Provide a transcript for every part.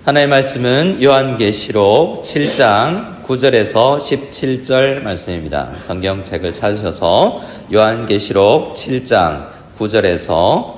하나님의 말씀은 요한계시록 7장 9절에서 17절 말씀입니다. 성경책을 찾으셔서 요한계시록 7장 9절에서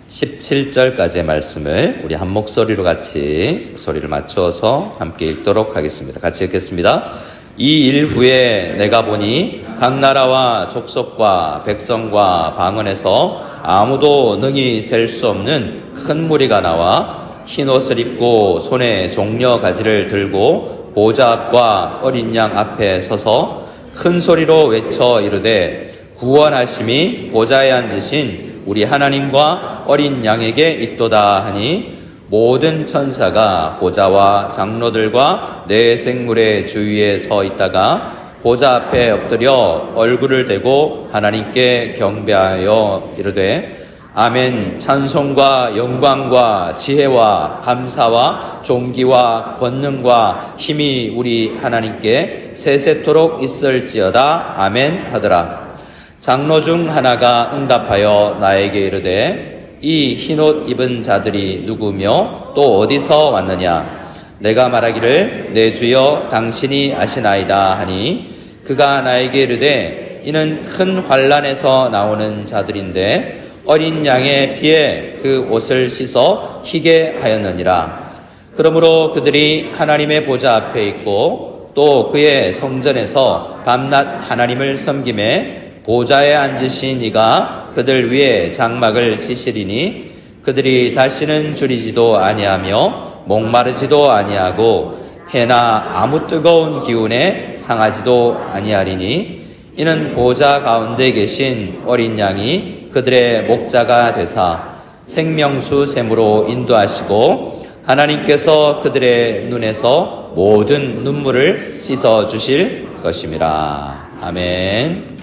17절까지의 말씀을 우리 한 목소리로 같이 소리를 맞추어서 함께 읽도록 하겠습니다. 같이 읽겠습니다. 이 일 후에 내가 보니 각 나라와 족속과 백성과 방언에서 아무도 능히 셀 수 없는 큰 무리가 나와 흰 옷을 입고 손에 종려 가지를 들고 보좌 앞과 어린 양 앞에 서서 큰 소리로 외쳐 이르되 구원하심이 보좌에 앉으신 우리 하나님과 어린 양에게 있도다 하니 모든 천사가 보좌와 장로들과 네 생물의 주위에 서 있다가 보좌 앞에 엎드려 얼굴을 대고 하나님께 경배하여 이르되 아멘. 찬송과 영광과 지혜와 감사와 존귀와 권능과 힘이 우리 하나님께 세세토록 있을지어다. 아멘 하더라. 장로 중 하나가 응답하여 나에게 이르되 이 흰옷 입은 자들이 누구며 또 어디서 왔느냐? 내가 말하기를 내 주여 당신이 아시나이다 하니 그가 나에게 이르되 이는 큰 환난에서 나오는 자들인데 어린 양의 피에 그 옷을 씻어 희게 하였느니라. 그러므로 그들이 하나님의 보좌 앞에 있고 또 그의 성전에서 밤낮 하나님을 섬김에 보좌에 앉으신 이가 그들 위에 장막을 치시리니 그들이 다시는 줄이지도 아니하며 목마르지도 아니하고 해나 아무 뜨거운 기운에 상하지도 아니하리니 이는 보좌 가운데 계신 어린 양이 그들의 목자가 되사 생명수 샘으로 인도하시고 하나님께서 그들의 눈에서 모든 눈물을 씻어 주실 것임이라. 아멘.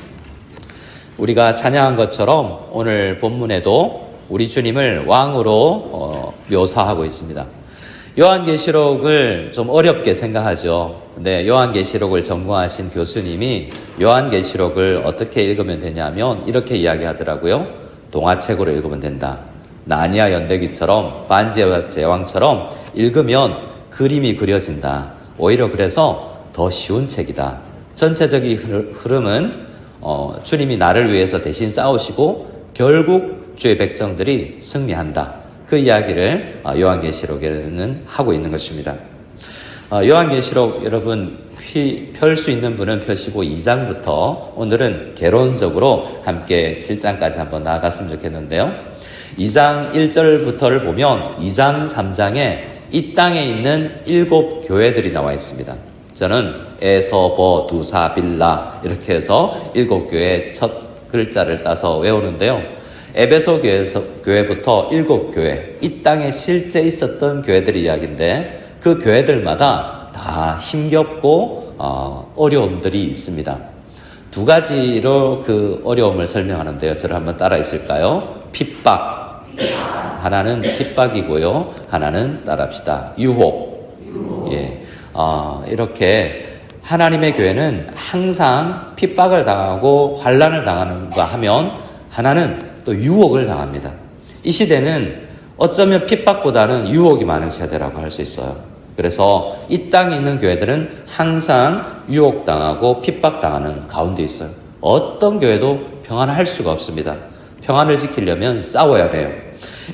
우리가 찬양한 것처럼 오늘 본문에도 우리 주님을 왕으로 묘사하고 있습니다. 요한계시록을 좀 어렵게 생각하죠. 근데 요한계시록을 전공하신 교수님이 요한계시록을 어떻게 읽으면 되냐면 이렇게 이야기하더라고요. 동화책으로 읽으면 된다. 나니아 연대기처럼 반지의 제왕처럼 읽으면 그림이 그려진다. 오히려 그래서 더 쉬운 책이다. 전체적인 흐름은 주님이 나를 위해서 대신 싸우시고 결국 주의 백성들이 승리한다. 그 이야기를 요한계시록에는 하고 있는 것입니다. 요한계시록 여러분 펼 수 있는 분은 펴시고 2장부터 오늘은 개론적으로 함께 7장까지 한번 나아갔으면 좋겠는데요. 2장 1절부터를 보면 2장 3장에 이 땅에 있는 7 교회들이 나와 있습니다. 저는 에서버 두사 빌라 이렇게 해서 7 교회의 첫 글자를 따서 외우는데요. 에베소 교회부터 7 교회, 이 땅에 실제 있었던 교회들의 이야기인데 그 교회들마다 다 힘겹고 어려움들이 있습니다. 두 가지로 그 어려움을 설명하는데요. 저를 한번 따라 하실까요? 핍박. 하나는 핍박이고요. 하나는 따라합시다. 유혹. 예. 이렇게 하나님의 교회는 항상 핍박을 당하고 환난을 당하는가 하면 하나는 또 유혹을 당합니다. 이 시대는 어쩌면 핍박보다는 유혹이 많은 세대라고 할 수 있어요. 그래서 이 땅에 있는 교회들은 항상 유혹당하고 핍박당하는 가운데 있어요. 어떤 교회도 평안할 수가 없습니다. 평안을 지키려면 싸워야 돼요.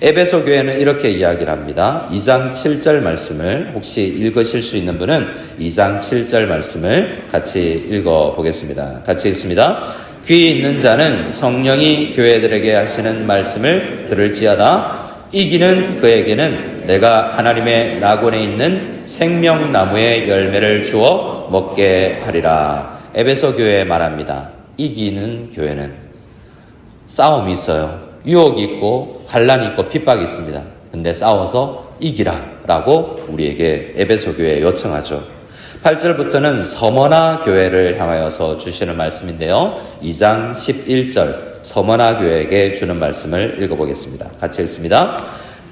에베소 교회는 이렇게 이야기를 합니다. 2장 7절 말씀을 혹시 읽으실 수 있는 분은 2장 7절 말씀을 같이 읽어보겠습니다. 같이 읽습니다. 귀 있는 자는 성령이 교회들에게 하시는 말씀을 들을지어다. 이기는 그에게는 내가 하나님의 낙원에 있는 생명나무의 열매를 주어 먹게 하리라. 에베소 교회에 말합니다. 이기는 교회는 싸움이 있어요. 유혹이 있고 환난이 있고 핍박이 있습니다. 근데 싸워서 이기라 라고 우리에게 에베소 교회에 요청하죠. 8절부터는 서머나 교회를 향하여서 주시는 말씀인데요. 2장 11절 서머나 교회에게 주는 말씀을 읽어보겠습니다. 같이 읽습니다.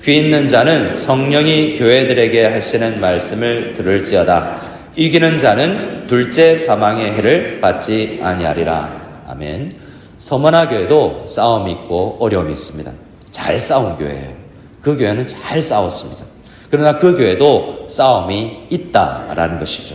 귀 있는 자는 성령이 교회들에게 하시는 말씀을 들을지어다. 이기는 자는 둘째 사망의 해를 받지 아니하리라. 아멘. 서머나 교회도 싸움이 있고 어려움이 있습니다. 잘 싸운 교회예요. 그 교회는 잘 싸웠습니다. 그러나 그 교회도 싸움이 있다라는 것이죠.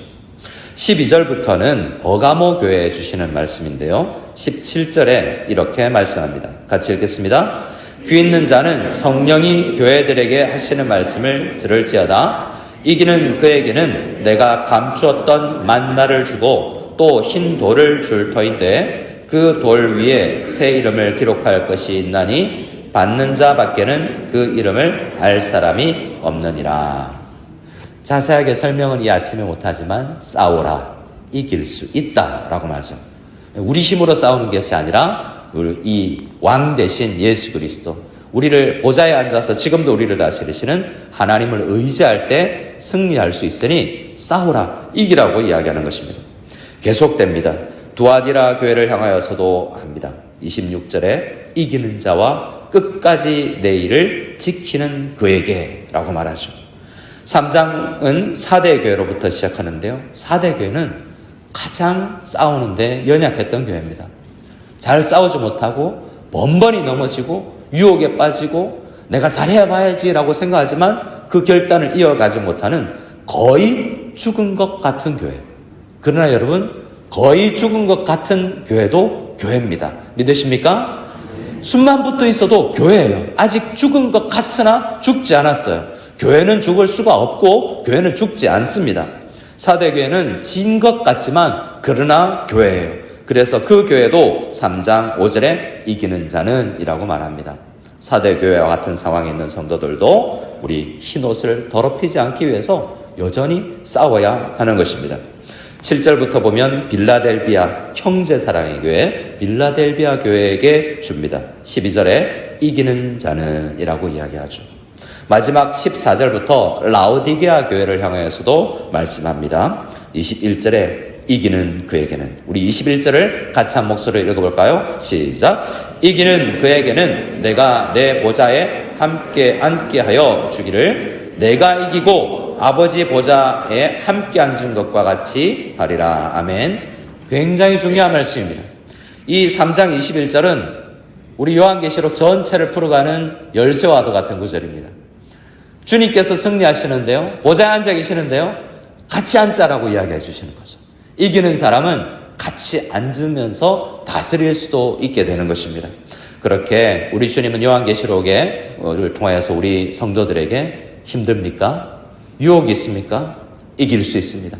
12절부터는 버가모 교회에 주시는 말씀인데요. 17절에 이렇게 말씀합니다. 같이 읽겠습니다. 귀 있는 자는 성령이 교회들에게 하시는 말씀을 들을지어다. 이기는 그에게는 내가 감추었던 만나를 주고 또 흰 돌을 줄 터인데 그 돌 위에 새 이름을 기록할 것이 있나니 받는 자 밖에는 그 이름을 알 사람이 없느니라. 자세하게 설명은 이 아침에 못하지만 싸우라, 이길 수 있다라고 말하죠. 우리 힘으로 싸우는 것이 아니라 이 왕 대신 예수 그리스도, 우리를 보좌에 앉아서 지금도 우리를 다스리시는 하나님을 의지할 때 승리할 수 있으니 싸우라, 이기라고 이야기하는 것입니다. 계속됩니다. 두아디라 교회를 향하여서도 합니다. 26절에 이기는 자와 끝까지 내 일을 지키는 그에게 라고 말하죠. 3장은 4대 교회로부터 시작하는데요. 4대 교회는 가장 싸우는데 연약했던 교회입니다. 잘 싸우지 못하고 번번이 넘어지고 유혹에 빠지고 내가 잘해야 봐야지 라고 생각하지만 그 결단을 이어가지 못하는 거의 죽은 것 같은 교회. 그러나 여러분, 거의 죽은 것 같은 교회도 교회입니다. 믿으십니까? 숨만 붙어 있어도 교회예요. 아직 죽은 것 같으나 죽지 않았어요. 교회는 죽을 수가 없고 교회는 죽지 않습니다. 4대 교회는 진 것 같지만 그러나 교회예요. 그래서 그 교회도 3장 5절에 이기는 자는 이라고 말합니다. 4대 교회와 같은 상황에 있는 성도들도 우리 흰옷을 더럽히지 않기 위해서 여전히 싸워야 하는 것입니다. 7절부터 보면 빌라델비아 형제사랑의 교회, 빌라델비아 교회에게 줍니다. 12절에 이기는 자는 이라고 이야기하죠. 마지막 14절부터 라오디게아 교회를 향하여서도 말씀합니다. 21절에 이기는 그에게는, 우리 21절을 같이 한 목소리로 읽어볼까요? 시작. 이기는 그에게는 내가 내 보좌에 함께 앉게 하여 주기를, 내가 이기고 아버지 보좌에 함께 앉은 것과 같이 하리라. 아멘. 굉장히 중요한 말씀입니다. 이 3장 21절은 우리 요한계시록 전체를 풀어가는 열쇠와도 같은 구절입니다. 주님께서 승리하시는데요, 보좌에 앉아 계시는데요, 같이 앉자라고 이야기해 주시는 거죠. 이기는 사람은 같이 앉으면서 다스릴 수도 있게 되는 것입니다. 그렇게 우리 주님은 요한계시록을 통하여서 우리 성도들에게 힘듭니까? 유혹이 있습니까? 이길 수 있습니다.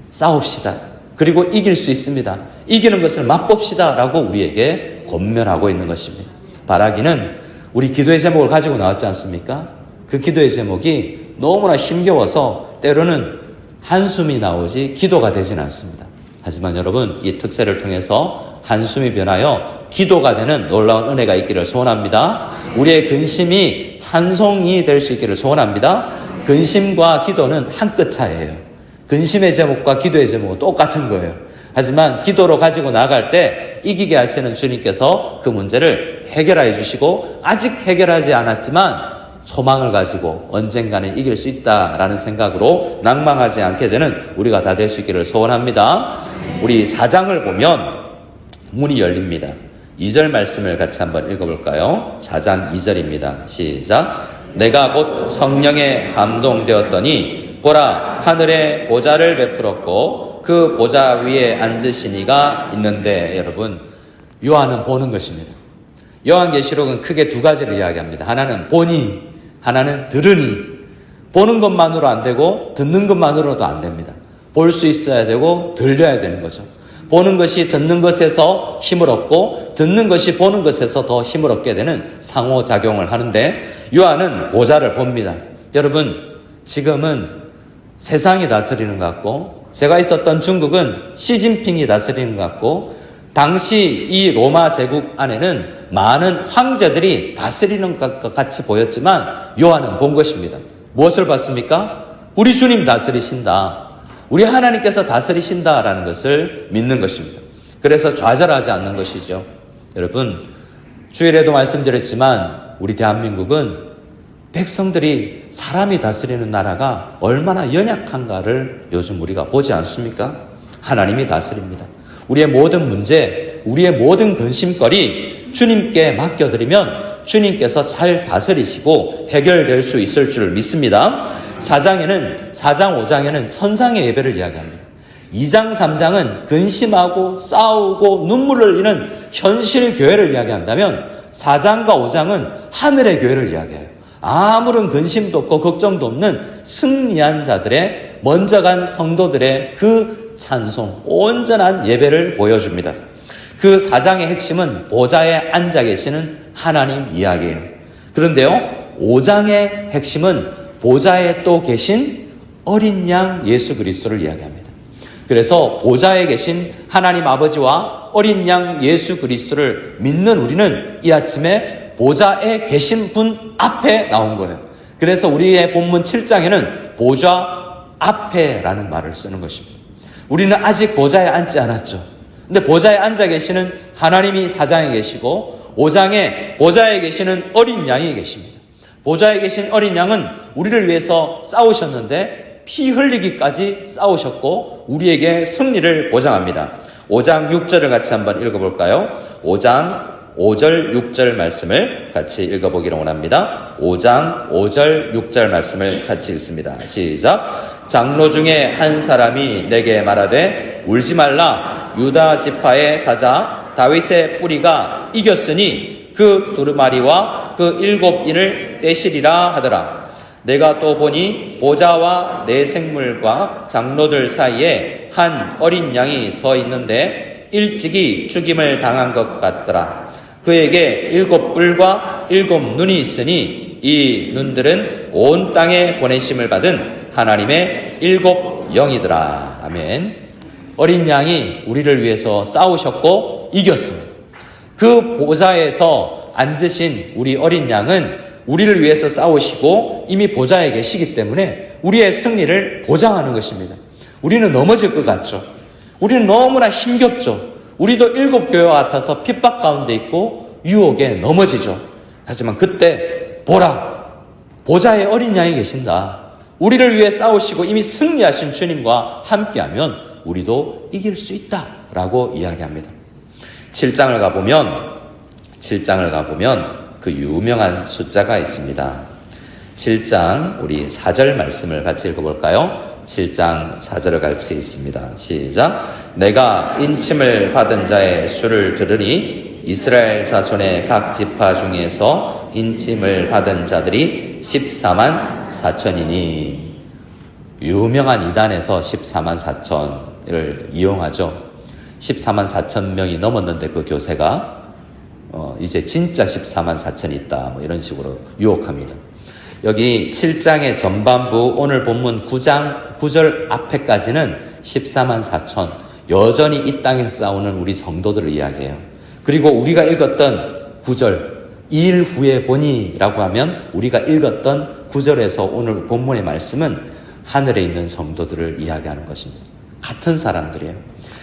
싸웁시다. 그리고 이길 수 있습니다. 이기는 것을 맛봅시다 라고 우리에게 권면하고 있는 것입니다. 바라기는 우리 기도의 제목을 가지고 나왔지 않습니까? 그 기도의 제목이 너무나 힘겨워서 때로는 한숨이 나오지 기도가 되지는 않습니다. 하지만 여러분, 이 특세를 통해서 한숨이 변하여 기도가 되는 놀라운 은혜가 있기를 소원합니다. 우리의 근심이 찬송이 될 수 있기를 소원합니다. 근심과 기도는 한 끗 차이예요. 근심의 제목과 기도의 제목은 똑같은 거예요. 하지만 기도로 가지고 나갈 때 이기게 하시는 주님께서 그 문제를 해결해 주시고, 아직 해결하지 않았지만 소망을 가지고 언젠가는 이길 수 있다라는 생각으로 낭망하지 않게 되는 우리가 다 될 수 있기를 소원합니다. 우리 4장을 보면 문이 열립니다. 2절 말씀을 같이 한번 읽어볼까요? 4장 2절입니다. 시작. 내가 곧 성령에 감동되었더니 보라, 하늘에 보좌를 베풀었고 그 보좌 위에 앉으신 이가 있는데, 여러분, 요한은 보는 것입니다. 요한계시록은 크게 두 가지를 이야기합니다. 하나는 보니, 하나는 들으니. 보는 것만으로 안 되고 듣는 것만으로도 안 됩니다. 볼 수 있어야 되고 들려야 되는 거죠. 보는 것이 듣는 것에서 힘을 얻고 듣는 것이 보는 것에서 더 힘을 얻게 되는 상호작용을 하는데, 요한은 보좌를 봅니다. 여러분, 지금은 세상이 다스리는 것 같고, 제가 있었던 중국은 시진핑이 다스리는 것 같고, 당시 이 로마 제국 안에는 많은 황제들이 다스리는 것 같이 보였지만 요한은 본 것입니다. 무엇을 봤습니까? 우리 주님 다스리신다. 우리 하나님께서 다스리신다라는 것을 믿는 것입니다. 그래서 좌절하지 않는 것이죠. 여러분, 주일에도 말씀드렸지만 우리 대한민국은 백성들이, 사람이 다스리는 나라가 얼마나 연약한가를 요즘 우리가 보지 않습니까? 하나님이 다스립니다. 우리의 모든 문제, 우리의 모든 근심거리 주님께 맡겨드리면 주님께서 잘 다스리시고 해결될 수 있을 줄 믿습니다. 4장, 5장에는 천상의 예배를 이야기합니다. 2장, 3장은 근심하고 싸우고 눈물을 흘리는 현실 교회를 이야기한다면 4장과 5장은 하늘의 교회를 이야기해요. 아무런 근심도 없고 걱정도 없는 승리한 자들의 먼저 간 성도들의 그 찬송, 온전한 예배를 보여줍니다. 그 4장의 핵심은 보좌에 앉아 계시는 하나님 이야기예요. 그런데요, 5장의 핵심은 보좌에 또 계신 어린 양 예수 그리스도를 이야기합니다. 그래서 보좌에 계신 하나님 아버지와 어린 양 예수 그리스도를 믿는 우리는 이 아침에 보좌에 계신 분 앞에 나온 거예요. 그래서 우리의 본문 7장에는 보좌 앞에라는 말을 쓰는 것입니다. 우리는 아직 보좌에 앉지 않았죠. 근데 보좌에 앉아 계시는 하나님이 4장에 계시고 5장에 보좌에 계시는 어린 양이 계십니다. 보좌에 계신 어린 양은 우리를 위해서 싸우셨는데 피 흘리기까지 싸우셨고 우리에게 승리를 보장합니다. 5장 6절을 같이 한번 읽어볼까요? 5장 5절 6절 말씀을 같이 읽어보기를 원합니다. 5장 5절 6절 말씀을 같이 읽습니다. 시작. 장로 중에 한 사람이 내게 말하되 울지 말라. 유다 지파의 사자 다윗의 뿌리가 이겼으니 그 두루마리와 그 7인을 떼시리라 하더라. 내가 또 보니 보좌와 내 생물과 장로들 사이에 한 어린 양이 서 있는데 일찍이 죽임을 당한 것 같더라. 그에게 7뿔과 7눈이 있으니 이 눈들은 온 땅에 보내심을 받은 하나님의 7 영이더라. 아멘. 어린 양이 우리를 위해서 싸우셨고 이겼습니다. 그 보좌에서 앉으신 우리 어린 양은 우리를 위해서 싸우시고 이미 보좌에 계시기 때문에 우리의 승리를 보장하는 것입니다. 우리는 넘어질 것 같죠. 우리는 너무나 힘겹죠. 우리도 7교회와 같아서 핍박 가운데 있고 유혹에 넘어지죠. 하지만 그때 보라, 보좌에 어린 양이 계신다. 우리를 위해 싸우시고 이미 승리하신 주님과 함께하면 우리도 이길 수 있다라고 이야기합니다. 7장을 가보면 그 유명한 숫자가 있습니다. 7장 우리 4절 말씀을 같이 읽어볼까요? 7장 4절을 같이 읽습니다. 시작. 내가 인침을 받은 자의 수를 들으니 이스라엘 자손의 각 지파 중에서 인침을 받은 자들이 14만 4천이니 유명한 이단에서 14만 4천을 이용하죠. 14만 4천 명이 넘었는데 그 교세가 이제 진짜 14만 4천이 있다. 뭐 이런 식으로 유혹합니다. 여기 7장의 전반부 오늘 본문 9장 9절 앞에까지는 14만 4천 여전히 이 땅에서 싸우는 우리 성도들을 이야기해요. 그리고 우리가 읽었던 9절 2일 후에 보니 라고 하면 우리가 읽었던 9절에서 오늘 본문의 말씀은 하늘에 있는 성도들을 이야기하는 것입니다. 같은 사람들이에요.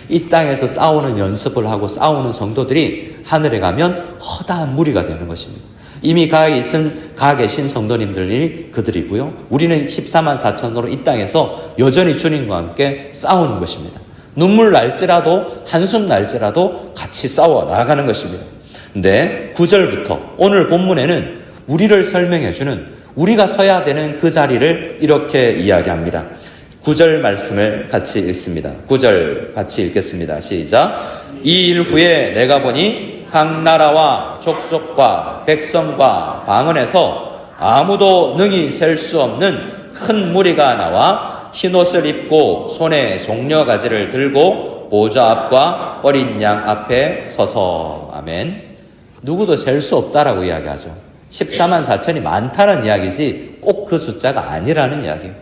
이 땅에서 싸우는 연습을 하고 싸우는 성도들이 하늘에 가면 허다한 무리가 되는 것입니다. 이미 가 계신 성도님들이 그들이고요. 우리는 14만 4천으로 이 땅에서 여전히 주님과 함께 싸우는 것입니다. 눈물 날지라도 한숨 날지라도 같이 싸워 나가는 것입니다. 근데 9절부터 오늘 본문에는 우리를 설명해주는 우리가 서야 되는 그 자리를 이렇게 이야기합니다. 9절 말씀을 같이 읽습니다. 9절 같이 읽겠습니다. 시작. 이 일 후에 내가 보니 각 나라와 족속과 백성과 방언에서 아무도 능히 셀 수 없는 큰 무리가 나와 흰옷을 입고 손에 종려가지를 들고 보좌 앞과 어린 양 앞에 서서. 아멘. 누구도 셀 수 없다라고 이야기하죠. 14만 4천이 많다는 이야기지 꼭 그 숫자가 아니라는 이야기예요.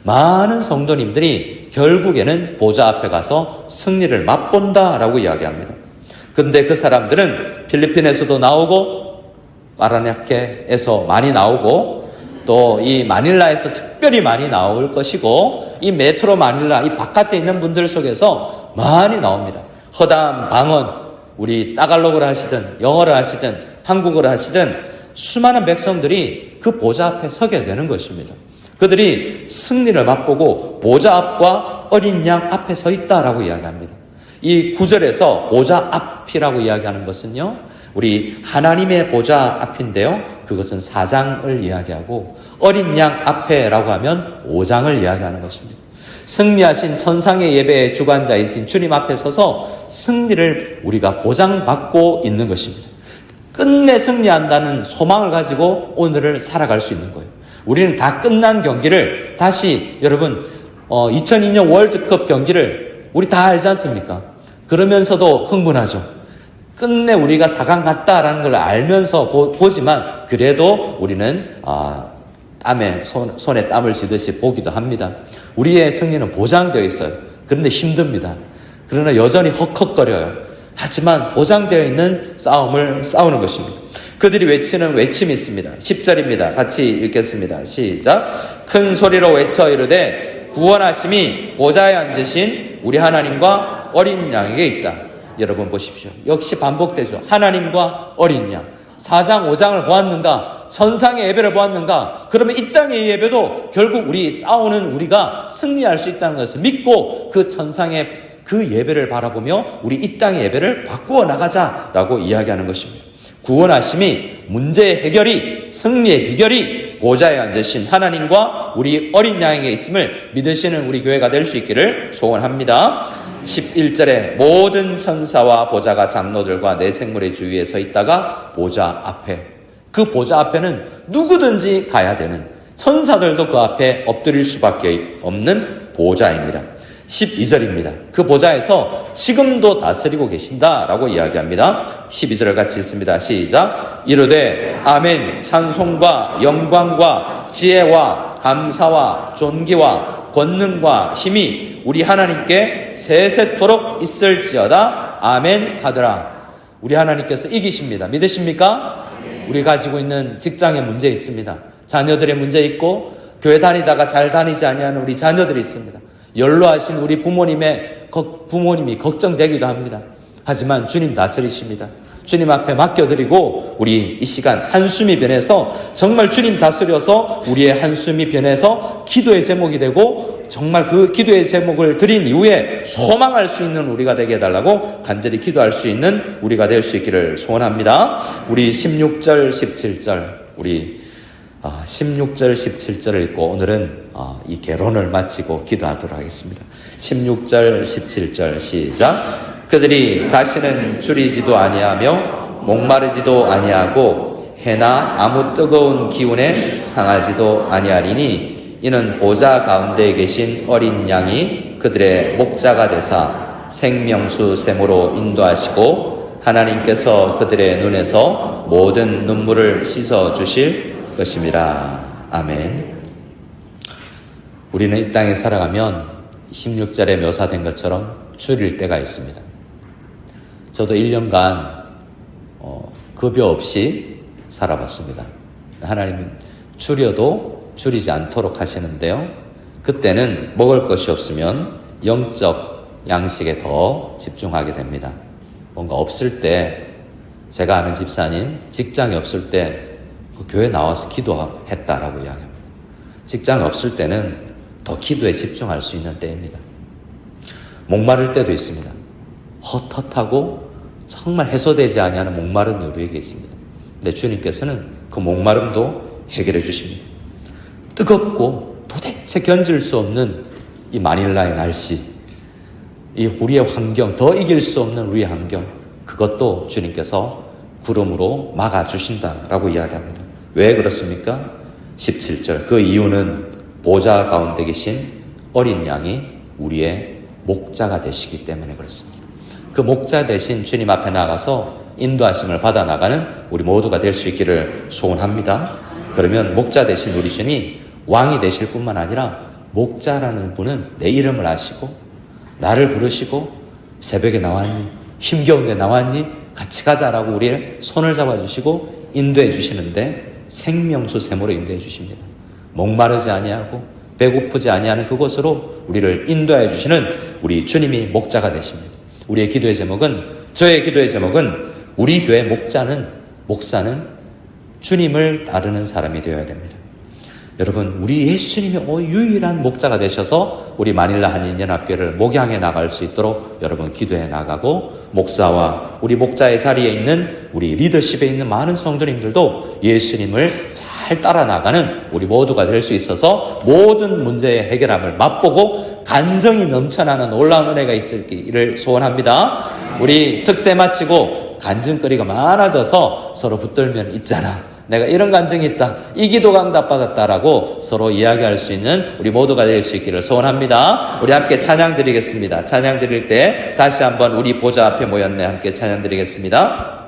많은 성도님들이 결국에는 보좌 앞에 가서 승리를 맛본다라고 이야기합니다. 근데 그 사람들은 필리핀에서도 나오고 파라냐케에서 많이 나오고 또 이 마닐라에서 특별히 많이 나올 것이고 이 메트로 마닐라 이 바깥에 있는 분들 속에서 많이 나옵니다. 허다한 방언, 우리 따갈로그를 하시든 영어를 하시든 한국어를 하시든 수많은 백성들이 그 보좌 앞에 서게 되는 것입니다. 그들이 승리를 맛보고 보좌 앞과 어린 양 앞에 서 있다라고 이야기합니다. 이 9절에서 보좌 앞이라고 이야기하는 것은요, 우리 하나님의 보좌 앞인데요. 그것은 4장을 이야기하고 어린 양 앞에라고 하면 5장을 이야기하는 것입니다. 승리하신 천상의 예배의 주관자이신 주님 앞에 서서 승리를 우리가 보장받고 있는 것입니다. 끝내 승리한다는 소망을 가지고 오늘을 살아갈 수 있는 거예요. 우리는 다 끝난 경기를 다시 여러분 2002년 월드컵 경기를 우리 다 알지 않습니까? 그러면서도 흥분하죠. 끝내 우리가 4강 갔다라는 걸 알면서 보지만 그래도 우리는 손에 땀을 쥐듯이 보기도 합니다. 우리의 승리는 보장되어 있어요. 그런데 힘듭니다. 그러나 여전히 헉헉거려요. 하지만 보장되어 있는 싸움을 싸우는 것입니다. 그들이 외치는 외침이 있습니다. 10절입니다. 같이 읽겠습니다. 시작. 큰 소리로 외쳐 이르되 구원하심이 보좌에 앉으신 우리 하나님과 어린 양에게 있다. 여러분 보십시오. 역시 반복되죠. 하나님과 어린 양. 4장 5장을 보았는가? 천상의 예배를 보았는가? 그러면 이 땅의 예배도 결국 우리 싸우는 우리가 승리할 수 있다는 것을 믿고 그 천상의 그 예배를 바라보며 우리 이 땅의 예배를 바꾸어 나가자라고 이야기하는 것입니다. 구원하심이 문제의 해결이 승리의 비결이 보좌에 앉으신 하나님과 우리 어린 양에게 있음을 믿으시는 우리 교회가 될 수 있기를 소원합니다. 11절에 모든 천사와 보좌가 장로들과 내 생물의 주위에 서 있다가 보좌 앞에, 그 보좌 앞에는 누구든지 가야 되는, 천사들도 그 앞에 엎드릴 수밖에 없는 보좌입니다. 12절입니다. 그 보좌에서 지금도 다스리고 계신다라고 이야기합니다. 12절을 같이 읽습니다. 시작. 이르되 아멘. 찬송과 영광과 지혜와 감사와 존귀와 권능과 힘이 우리 하나님께 세세토록 있을지어다. 아멘 하더라. 우리 하나님께서 이기십니다. 믿으십니까? 우리 가지고 있는 직장에 문제 있습니다. 자녀들의 문제 있고 교회 다니다가 잘 다니지 아니하는 우리 자녀들이 있습니다. 연로하신 우리 부모님이 걱정되기도 합니다. 하지만 주님 다스리십니다. 주님 앞에 맡겨드리고 우리 이 시간 한숨이 변해서 정말 주님 다스려서 우리의 한숨이 변해서 기도의 제목이 되고 정말 그 기도의 제목을 드린 이후에 소망할 수 있는 우리가 되게 해달라고 간절히 기도할 수 있는 우리가 될 수 있기를 소원합니다. 우리 16절 17절 우리 16절 17절을 읽고 오늘은 이 개론을 마치고 기도하도록 하겠습니다. 16절 17절 시작. 그들이 다시는 줄이지도 아니하며 목마르지도 아니하고 해나 아무 뜨거운 기운에 상하지도 아니하리니 이는 보좌 가운데 계신 어린 양이 그들의 목자가 되사 생명수 샘으로 인도하시고 하나님께서 그들의 눈에서 모든 눈물을 씻어 주실 것입니다. 아멘. 우리는 이 땅에 살아가면 16절에 묘사된 것처럼 줄일 때가 있습니다. 저도 1년간 급여 없이 살아봤습니다. 하나님은 줄여도 줄이지 않도록 하시는데요. 그때는 먹을 것이 없으면 영적 양식에 더 집중하게 됩니다. 뭔가 없을 때, 제가 아는 집사님 직장이 없을 때 그 교회 나와서 기도했다라고 이야기합니다. 직장이 없을 때는 더 기도에 집중할 수 있는 때입니다. 목마를 때도 있습니다. 헛헛하고 정말 해소되지 아니하는 목마름이 우리에게 있습니다. 근데 주님께서는 그 목마름도 해결해 주십니다. 뜨겁고 도대체 견딜 수 없는 이 마닐라의 날씨, 이 우리의 환경, 더 이길 수 없는 우리의 환경, 그것도 주님께서 구름으로 막아주신다라고 이야기합니다. 왜 그렇습니까? 17절. 그 이유는 보좌 가운데 계신 어린 양이 우리의 목자가 되시기 때문에 그렇습니다. 그 목자 대신 주님 앞에 나가서 인도하심을 받아 나가는 우리 모두가 될 수 있기를 소원합니다. 그러면 목자 대신 우리 주님이 왕이 되실 뿐만 아니라 목자라는 분은 내 이름을 아시고 나를 부르시고 새벽에 나왔니? 힘겨운데 나왔니? 같이 가자라고 우리의 손을 잡아주시고 인도해 주시는데 생명수 샘으로 인도해 주십니다. 목마르지 아니하고 배고프지 아니하는 그곳으로 우리를 인도해 주시는 우리 주님이 목자가 되십니다. 우리의 기도의 제목은, 저의 기도의 제목은 우리 교회 목사는 주님을 따르는 사람이 되어야 됩니다. 여러분, 우리 예수님이 유일한 목자가 되셔서 우리 마닐라 한인연합교회를 목양해 나갈 수 있도록 여러분 기도해 나가고 목사와 우리 목자의 자리에 있는 우리 리더십에 있는 많은 성도님들도 예수님을 잘 따라 나가는 우리 모두가 될 수 있어서 모든 문제의 해결함을 맛보고 간정이 넘쳐나는 놀라운 은혜가 있기를 소원합니다. 우리 특세 마치고 간증거리가 많아져서 서로 붙들면 있잖아, 내가 이런 간증이 있다, 이 기도가 응답받았다라고 서로 이야기할 수 있는 우리 모두가 될 수 있기를 소원합니다. 우리 함께 찬양 드리겠습니다. 찬양 드릴 때 다시 한번 우리 보좌 앞에 모였네 함께 찬양 드리겠습니다.